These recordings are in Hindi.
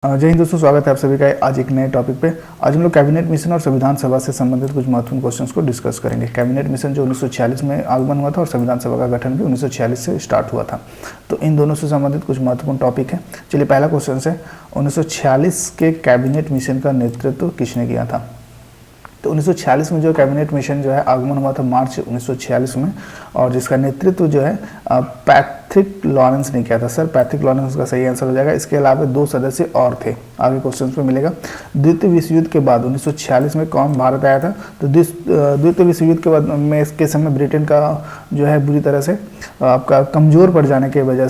जय हिंद दोस्तों, स्वागत है आप सभी का आज एक नए टॉपिक पे। आज हम लोग कैबिनेट मिशन और संविधान सभा से संबंधित कुछ महत्वपूर्ण क्वेश्चंस को डिस्कस करेंगे। कैबिनेट मिशन जो 1946 में आगमन हुआ था और संविधान सभा का गठन भी 1946 से स्टार्ट हुआ था, तो इन दोनों से संबंधित कुछ महत्वपूर्ण टॉपिक है। चलिए, पहला क्वेश्चन है 1946 के कैबिनेट मिशन का नेतृत्व किसने किया था। तो 1946 में जो कैबिनेट मिशन जो है आगमन हुआ था मार्च 1946 में, और जिसका नेतृत्व जो है पैट्रिक लॉरेंस ने किया था। सर पैट्रिक लॉरेंस का सही आंसर हो जाएगा। इसके अलावा दो सदस्य और थे, आगे क्वेश्चन में मिलेगा। द्वितीय विश्व युद्ध के बाद 1946 में कौन भारत आया था। तो द्वितीय विश्व युद्ध के बाद में इसके समय ब्रिटेन का जो है बुरी तरह से आपका कमज़ोर पड़ जाने के वजह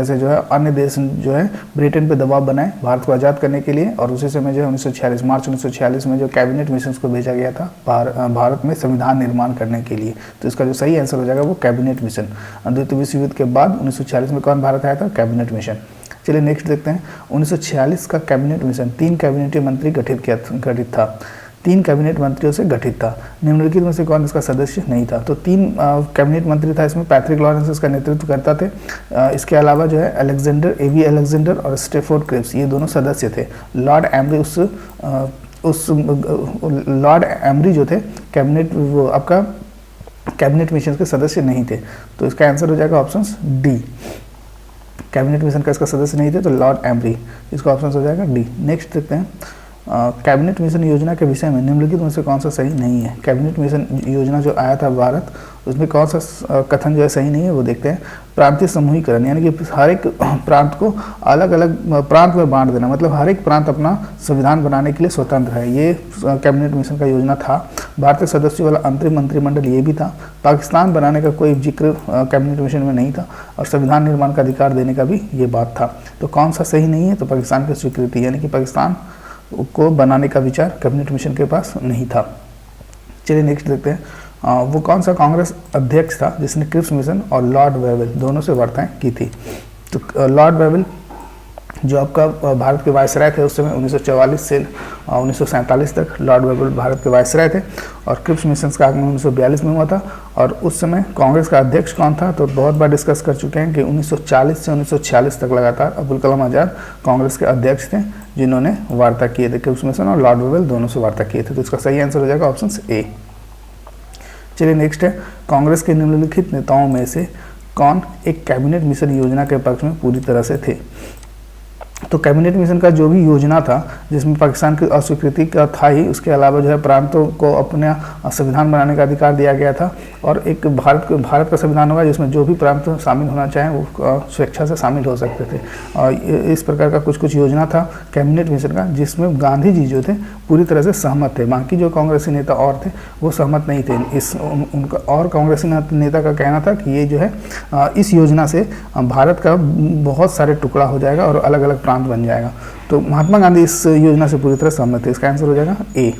से जो है अन्य देश जो है ब्रिटेन पे दबाव बनाए भारत को आज़ाद करने के लिए, और उसी समय जो है 1946 मार्च 1946 में जो कैबिनेट मिशन को भेजा गया था भारत में संविधान निर्माण करने के लिए। तो इसका जो सही आंसर हो जाएगा वो कैबिनेट मिशन। द्वितीय विश्व युद्ध के बाद 1946 में कौन भारत आया था, कैबिनेट मिशन। चलिए नेक्स्ट देखते हैं। 1946 का कैबिनेट मिशन 3 कैबिनेट मंत्री गठित था। 3 कैबिनेट मंत्रियों से गठित था। निम्नलिखित में से कौन इसका सदस्य नहीं था। तो 3 कैबिनेट मंत्री था। इसमें पैट्रिक लॉरेंस इसका नेतृत्व करता थे। इसके अलावा जो है अलेक्जेंडर और स्टेफोर्ड क्रिप्स ये दोनों सदस्य थे। लॉर्ड एमरी जो थे कैबिनेट वो आपका कैबिनेट मिशन के सदस्य नहीं थे। तो इसका आंसर हो जाएगा ऑप्शन डी। कैबिनेट मिशन का इसका सदस्य नहीं थे तो लॉर्ड एमरी, इसका ऑप्शन हो जाएगा डी। नेक्स्ट देखते हैं। कैबिनेट मिशन योजना के विषय में निम्नलिखित में से कौन सा सही नहीं है। कैबिनेट मिशन योजना जो आया था भारत, उसमें कौन सा कथन जो है सही नहीं है वो देखते हैं। प्रांतीय समूहीकरण, यानी कि हर एक प्रांत को अलग अलग प्रांत में बांट देना, मतलब हर एक प्रांत अपना संविधान बनाने के लिए स्वतंत्र है। ये कैबिनेट मिशन का योजना था। भारतीय सदस्यों वाला अंतरिम मंत्रिमंडल ये भी था। पाकिस्तान बनाने का कोई जिक्र कैबिनेट मिशन में नहीं था, और संविधान निर्माण का अधिकार देने का भी ये बात था। तो कौन सा सही नहीं है, तो पाकिस्तान की स्वीकृति, यानी कि पाकिस्तान को बनाने का विचार कैबिनेट मिशन के पास नहीं था। चलिए नेक्स्ट देखते हैं। वो कौन सा कांग्रेस अध्यक्ष था जिसने क्रिप्स मिशन और लॉर्ड वेवल दोनों से वार्ताएं की थी। तो लॉर्ड वेवल जो आपका भारत के वायसराय थे उस समय 1944 से 1947 तक लॉर्ड वेवल भारत के वायसराय थे, और क्रिप्स मिशन का आगमन 1942 में हुआ था। और उस समय कांग्रेस का अध्यक्ष कौन था, तो बहुत बार डिस्कस कर चुके हैं कि 1940 से 1946 तक लगातार अब्दुल कलाम आज़ाद कांग्रेस के अध्यक्ष थे, जिन्होंने वार्ता किए थे। क्रिप्स मिशन और लॉर्ड वेवल दोनों से वार्ता किए थे। तो इसका सही आंसर हो जाएगा ऑप्शन ए। चलिए नेक्स्ट है। कांग्रेस के निम्नलिखित नेताओं में से कौन एक कैबिनेट मिशन योजना के पक्ष में पूरी तरह से थे। तो कैबिनेट मिशन का जो भी योजना था जिसमें पाकिस्तान की अस्वीकृति का था ही, उसके अलावा जो है प्रांतों को अपना संविधान बनाने का अधिकार दिया गया था, और एक भारत का संविधान होगा जिसमें जो भी प्रांत शामिल होना चाहें वो स्वेच्छा से शामिल हो सकते थे। और इस प्रकार का कुछ योजना था कैबिनेट मिशन का, जिसमें गांधी जी जो थे पूरी तरह से सहमत थे। बाकी जो कांग्रेसी नेता और थे वो सहमत नहीं थे। उनका और कांग्रेसी नेता का कहना था कि ये जो है इस योजना से भारत का बहुत सारे टुकड़ा हो जाएगा और अलग अलग प्रांत बन जाएगा। तो महात्मा गांधी इस योजना से पूरी तरह सहमत थे। इसका आंसर हो जाएगा ए।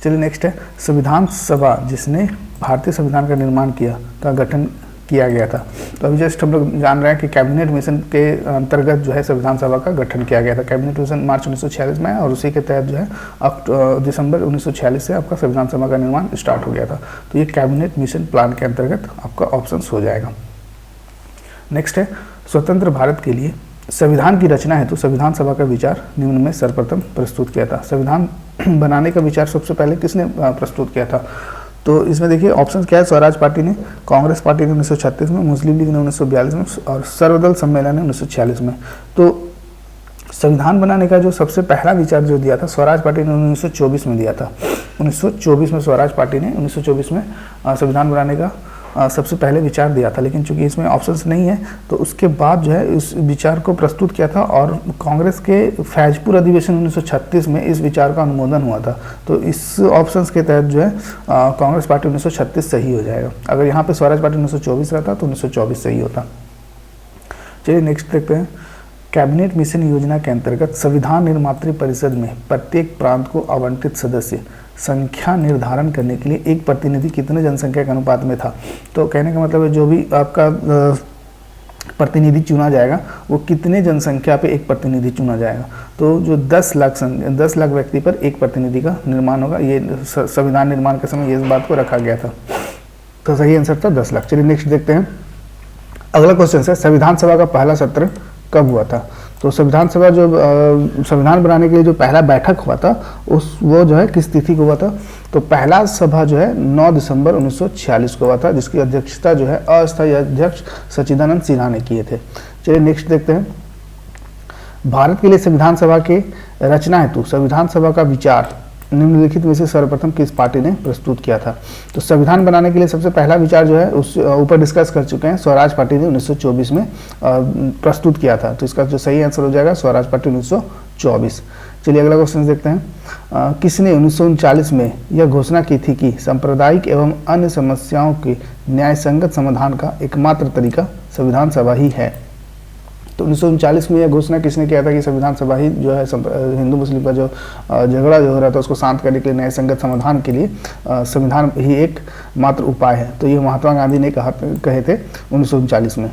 चलिए नेक्स्ट है। संविधान सभा जिसने भारतीय संविधान का निर्माण किया का गठन किया गया था। तो अभी जस्ट हम लोग जान रहे हैं कि कैबिनेट मिशन के अंतर्गत जो है संविधान सभा का गठन किया गया था। कैबिनेट मिशन मार्च 1946 में है, और उसी के तहत जो है दिसंबर 1946 से आपका संविधान सभा का निर्माण स्टार्ट हो गया था। तो ये कैबिनेट मिशन प्लान के अंतर्गत आपका ऑप्शन हो जाएगा। नेक्स्ट है। स्वतंत्र भारत के लिए संविधान की रचना है तो संविधान सभा का विचार निम्न में सर्वप्रथम प्रस्तुत किया था। संविधान बनाने का विचार सबसे पहले किसने प्रस्तुत किया था। तो इसमें देखिए ऑप्शन क्या है। स्वराज पार्टी ने, कांग्रेस पार्टी ने 1936 में, मुस्लिम लीग ने 1942 में, और सर्वदल सम्मेलन ने 1946 में। तो संविधान बनाने का जो सबसे पहला विचार जो दिया था स्वराज पार्टी ने 1924 में दिया था। 1924 में स्वराज पार्टी ने 1924 में संविधान बनाने का सबसे पहले विचार दिया था। लेकिन चूंकि इसमें ऑप्शंस नहीं है तो उसके बाद जो है इस विचार को प्रस्तुत किया था, और कांग्रेस के फैजपुर अधिवेशन 1936 में इस विचार का अनुमोदन हुआ था। तो इस ऑप्शंस के तहत जो है कांग्रेस पार्टी 1936 सही हो जाएगा। अगर यहाँ पे स्वराज पार्टी 1924 रहता तो 1924 सही होता। चलिए नेक्स्ट देखते हैं। कैबिनेट मिशन योजना के अंतर्गत संविधान निर्मात्री परिषद में प्रत्येक प्रांत को आवंटित सदस्य संख्या निर्धारण करने के लिए एक प्रतिनिधि कितने जनसंख्या के अनुपात में था। तो कहने का मतलब है जो भी आपका प्रतिनिधि चुना जाएगा वो कितने जनसंख्या पे एक प्रतिनिधि चुना जाएगा। तो जो 10 लाख व्यक्ति पर एक प्रतिनिधि का निर्माण होगा। ये संविधान निर्माण के समय ये इस बात को रखा गया था। तो सही आंसर था 10 लाख। चलिए नेक्स्ट देखते हैं। अगला क्वेश्चन है संविधान सभा का पहला सत्र कब हुआ था। तो संविधान सभा जो संविधान बनाने के लिए जो पहला बैठक हुआ था वो जो है किस तिथि को हुआ था? तो पहला सभा जो है 9 दिसंबर 1946 को हुआ था, जिसकी अध्यक्षता जो है अस्थायी अध्यक्ष सच्चिदानंद सिन्हा ने किए थे। चलिए नेक्स्ट देखते हैं। भारत के लिए संविधान सभा के रचना हेतु संविधान सभा का विचार निम्नलिखित में से सर्वप्रथम किस पार्टी ने प्रस्तुत किया था? तो संविधान बनाने के लिए सबसे पहला विचार जो है उस ऊपर डिस्कस कर चुके हैं, स्वराज पार्टी ने 1924 में प्रस्तुत किया था। तो इसका जो सही आंसर हो जाएगा स्वराज पार्टी 1924। चलिए अगला क्वेश्चन देखते हैं। किसने 1939 में यह घोषणा की थी कि सांप्रदायिक एवं अन्य समस्याओं के न्यायसंगत समाधान का एकमात्र तरीका संविधान सभा ही है? तो 1939 में यह घोषणा किसने किया था कि संविधान सभा ही जो है हिंदू मुस्लिम का जो झगड़ा जो हो रहा था उसको शांत करने के लिए, न्यायसंगत समाधान के लिए संविधान ही एक मात्र उपाय है? तो ये महात्मा गांधी ने कहे थे 1939 में।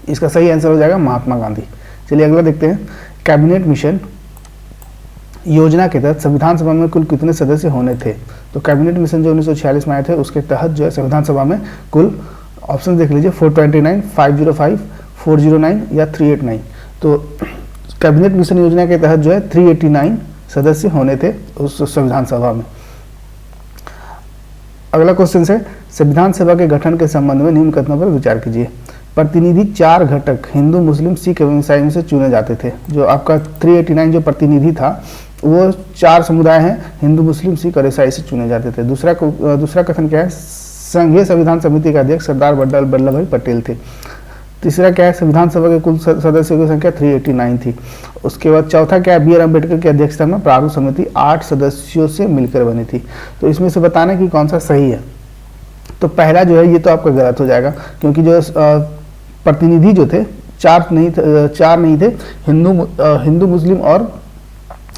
इसका सही आंसर हो जाएगा महात्मा गांधी। चलिए अगला देखते हैं। कैबिनेट मिशन योजना के तहत संविधान सभा में कुल कितने सदस्य होने थे? तो कैबिनेट मिशन जो 1946 में आए थे उसके तहत जो है संविधान सभा में कुल ऑप्शन देख लीजिए 429, 505, 409 या 389। तो कैबिनेट मिशन योजना के तहत जो है 389 सदस्य होने थे उस संविधान सभा में। अगला क्वेश्चन है संविधान सभा के गठन के संबंध में निम्न कथनों पर विचार कीजिए। प्रतिनिधि 4 घटक हिंदू, मुस्लिम, सिख एवं ईसाई में से चुने जाते थे। जो आपका 389 जो प्रतिनिधि था वो 4 समुदाय हैं, हिंदू, मुस्लिम, सिख और ईसाई से चुने जाते थे। दूसरा कथन क्या है? संघीय संविधान समिति के अध्यक्ष सरदार वल्लभ भाई पटेल थे। तीसरा क्या है? संविधान सभा के कुल सदस्यों की संख्या 389 थी। उसके बाद चौथा क्या है? बी आर अम्बेडकर की अध्यक्षता में प्रारूप समिति 8 सदस्यों से मिलकर बनी थी। तो इसमें से बताना कि कौन सा सही है। तो पहला जो है ये तो आपका गलत हो जाएगा, क्योंकि जो प्रतिनिधि जो थे 4 नहीं थे, हिंदू मुस्लिम और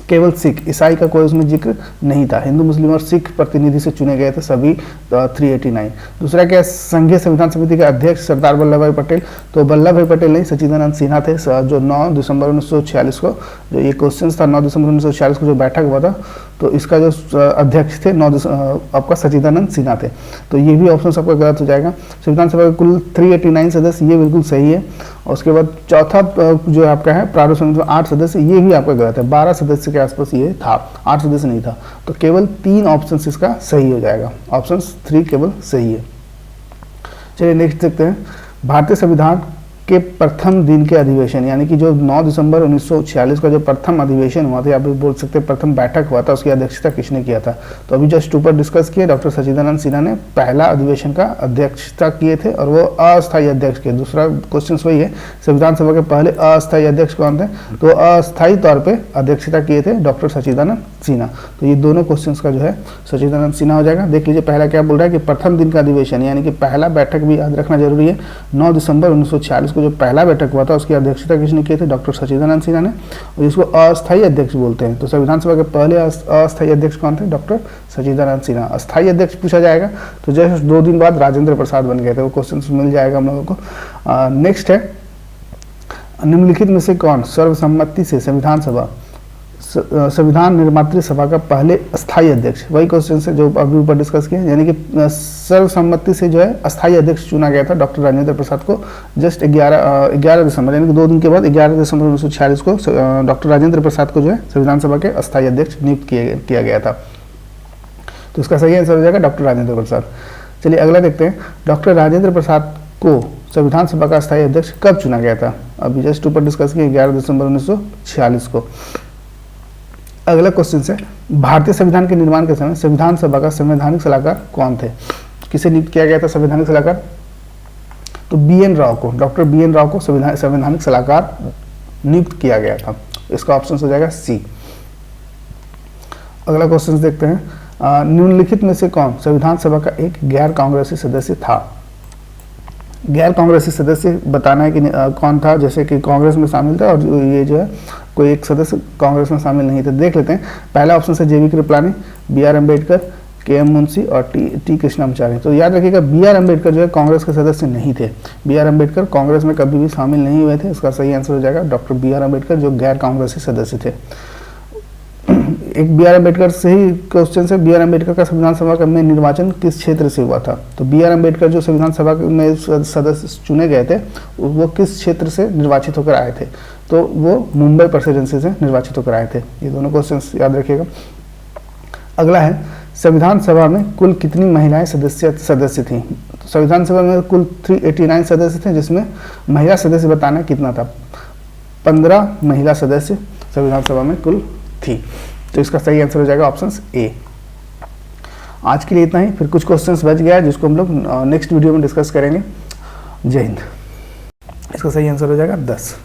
केवल सिख, ईसाई का कोई उसमें जिक्र नहीं था। हिंदू, मुस्लिम और सिख प्रतिनिधि से चुने गए थे सभी 389। दूसरा क्या? संघीय संविधान समिति के अध्यक्ष सरदार वल्लभ भाई पटेल। तो वल्लभ भाई पटेल नहीं, सच्चिदानंद सिन्हा थे। जो 9 दिसंबर 1946 को जो ये क्वेश्चन था 9 दिसंबर 1946 को जो बैठक हुआ था, तो इसका जो अध्यक्ष थे आपका सच्चिदानंद सिन्हा थे। तो ये भी ऑप्शन आपका गलत हो जाएगा। संविधान सभा के कुल 389 सदस्य, ये बिल्कुल सही है। और उसके बाद चौथा जो आपका है प्रारूप समिति में 8 सदस्य, ये भी आपका गलत है। 12 सदस्य के आसपास ये था, 8 सदस्य नहीं था। तो केवल 3 ऑप्शन इसका सही हो जाएगा। ऑप्शन 3 केवल सही है। चलिए नेक्स्ट देखते हैं। भारतीय संविधान के प्रथम दिन के अधिवेशन, यानी कि जो 9 दिसंबर 1946 का जो प्रथम अधिवेशन हुआ था, या फिर बोल सकते हैं प्रथम बैठक हुआ था, उसकी अध्यक्षता किसने किया था? तो अभी जस्ट ऊपर डिस्कस किए, डॉक्टर सच्चिदानंद सिन्हा ने पहला अधिवेशन का अध्यक्षता किए थे और वो अस्थायी अध्यक्ष के। दूसरा क्वेश्चन वही है, संविधान सभा के पहले अस्थायी अध्यक्ष कौन थे? तो अस्थायी तौर पर अध्यक्षता किए थे डॉक्टर सच्चिदानंद सिन्हा। तो ये दोनों क्वेश्चन का जो है सच्चिदानंद सिन्हा हो जाएगा। देख लीजिए पहला क्या बोल रहा है कि प्रथम दिन का अधिवेशन, यानी कि पहला बैठक भी याद रखना जरूरी है। 9 दिसंबर 1946 को जो पहला बैठक हुआ था उसकी अध्यक्षता किसने की थी? डॉक्टर सच्चिदानंद सिन्हा ने। और इसको अस्थायी अध्यक्ष बोलते हैं। तो संविधान सभा के पहले अस्थायी अध्यक्ष कौन थे? डॉक्टर सच्चिदानंद सिन्हा। अस्थायी अध्यक्ष पूछा जाएगा तो जस्ट 2 दिन बाद राजेंद्र प्रसाद बन गए थे। वो क्वेश्चन मिल जाएगा हम लोगों को। नेक्स्ट है, निम्नलिखित में से कौन सर्वसम्मति से संविधान निर्मात्री सभा का पहले अस्थायी अध्यक्ष? वही क्वेश्चन से जो अभी ऊपर डिस्कस किए, यानी कि सर्वसम्मति से जो है अस्थायी अध्यक्ष चुना गया था डॉक्टर राजेंद्र प्रसाद को। जस्ट 11 दिसंबर, यानी कि 2 दिन के बाद 11 दिसंबर 1946 को डॉक्टर राजेंद्र प्रसाद को जो है संविधान सभा के अस्थायी अध्यक्ष नियुक्त किया गया था। तो इसका सही आंसर हो जाएगा डॉक्टर राजेंद्र प्रसाद। चलिए अगला देखते हैं। डॉक्टर राजेंद्र प्रसाद को संविधान सभा का अस्थायी अध्यक्ष कब चुना गया था? अभी जस्ट ऊपर डिस्कस किए 11 दिसंबर 1946 को। अगला क्वेश्चन है, भारतीय संविधान के निर्माण के समय संविधान सभा का संवैधानिक सलाहकार कौन थे? किसे नियुक्त किया गया था संवैधानिक सलाहकार? तो BN राव को, डॉक्टर BN राव को संवैधानिक सलाहकार नियुक्त किया गया था। इसका ऑप्शन हो जाएगा C। अगला क्वेश्चन देखते हैं। निम्नलिखित में से कौन संविधान सभा का एक गैर कांग्रेसी सदस्य था? गैर कांग्रेसी सदस्य बताना है कि कौन था। जैसे कि कांग्रेस में शामिल था और ये जो है कोई एक सदस्य कांग्रेस में शामिल नहीं थे। देख लेते हैं। पहला ऑप्शन है JV Kripalani, BR Ambedkar, KM Munshi और टी कृष्णाचार्य। तो याद रखिएगा BR अम्बेडकर जो है कांग्रेस के सदस्य नहीं थे। BR अम्बेडकर कांग्रेस में कभी भी शामिल नहीं हुए थे। इसका सही आंसर हो जाएगा डॉक्टर BR अम्बेडकर, जो गैर कांग्रेसी सदस्य थे। एक BR अम्बेडकर से ही क्वेश्चन है, BR अम्बेडकर का संविधान सभा में निर्वाचन किस क्षेत्र से हुआ था? तो BR अम्बेडकर जो संविधान सभा में सदस्य चुने गए थे वो किस क्षेत्र से निर्वाचित होकर आए थे? तो वो मुंबई प्रेसिडेंसी से निर्वाचित होकर आए थे। ये दोनों क्वेश्चंस याद रखिएगा। अगला है संविधान सभा में कुल कितनी महिलाएं सदस्य थीं? तो संविधान सभा में कुल 389 सदस्य थे, जिसमें महिला सदस्य बताना कितना था? 15 महिला सदस्य संविधान सभा में कुल थी। तो इसका सही आंसर हो जाएगा ऑप्शन ए। आज के लिए इतना ही, फिर कुछ क्वेश्चंस बच गया है जिसको हम लोग नेक्स्ट वीडियो में डिस्कस करेंगे। जय हिंद। इसका सही आंसर हो जाएगा 10।